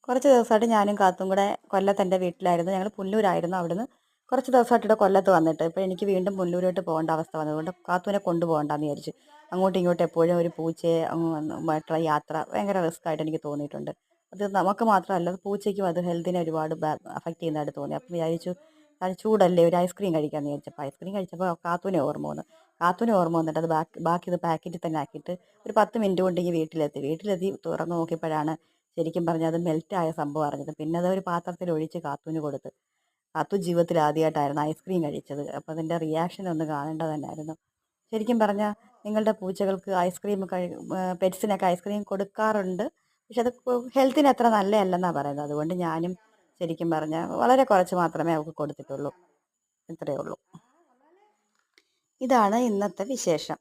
കുറച്ച് ദിവസമായിട്ട് ഞാനും കാത്തും കൂടെ കൊല്ലത്ത് എൻ്റെ വീട്ടിലായിരുന്നു. ഞങ്ങൾ പുല്ലൂരായിരുന്നു. അവിടുന്ന് കുറച്ച് ദിവസമായിട്ട് ഇവിടെ കൊല്ലത്ത് വന്നിട്ട് ഇപ്പോൾ എനിക്ക് വീണ്ടും പുല്ലൂരോട്ട് പോകേണ്ട അവസ്ഥ വന്നതുകൊണ്ട് കാത്തുവിനെ കൊണ്ടുപോകണ്ടെന്ന് വിചാരിച്ചു. അങ്ങോട്ടും ഇങ്ങോട്ടും എപ്പോഴും ഒരു പൂച്ചയെ ആയിട്ടുള്ള യാത്ര ഭയങ്കര റിസ്ക് ആയിട്ട് എനിക്ക് തോന്നിയിട്ടുണ്ട്. അത് നമുക്ക് മാത്രമല്ല, അത് പൂച്ചയ്ക്കും അത് ഹെൽത്തിനെ ഒരുപാട് അഫക്റ്റ് ചെയ്യുന്നതായിട്ട് തോന്നി. അപ്പം വിചാരിച്ചു അത് ചൂടല്ലേ, ഒരു ഐസ്ക്രീം കഴിക്കാമെന്ന് വിചാരിച്ചപ്പോൾ ഐസ്ക്രീം കഴിച്ചപ്പോൾ കാത്തുവിനെ ഓർമ്മ വന്നിട്ട് അത് ബാക്കി ഇത് പാക്കറ്റിൽ തന്നെ ആക്കിയിട്ട് ഒരു 10 മിനിറ്റ് കൊണ്ട് ഈ വീട്ടിലെത്തി തുറന്ന് നോക്കിയപ്പോഴാണ് ശരിക്കും പറഞ്ഞാൽ അത് മെൽറ്റായ സംഭവം അറിഞ്ഞത്. പിന്നെ അത് ഒരു പാത്രത്തിൽ ഒഴിച്ച് കാത്തുവിന് കൊടുത്ത്. കാത്തു ജീവിതത്തിൽ ആദ്യമായിട്ടായിരുന്നു ഐസ്ക്രീം കഴിച്ചത്. അപ്പോൾ അതിൻ്റെ റിയാക്ഷൻ ഒന്ന് കാണേണ്ടത് തന്നെയായിരുന്നു. ശരിക്കും പറഞ്ഞാൽ നിങ്ങളുടെ പൂച്ചകൾക്ക് പെറ്റ്സിനൊക്കെ ഐസ്ക്രീം കൊടുക്കാറുണ്ട്. പക്ഷെ അത് ഹെൽത്തിന് അത്ര നല്ലതല്ലെന്നാണ് പറയുന്നത്. അതുകൊണ്ട് ഞാനും ശരിക്കും പറഞ്ഞാൽ വളരെ കുറച്ച് മാത്രമേ അവൾക്ക് കൊടുത്തിട്ടുള്ളൂ. ഇത്രയേ ഉള്ളൂ. ഇതാണ് ഇന്നത്തെ വിശേഷം.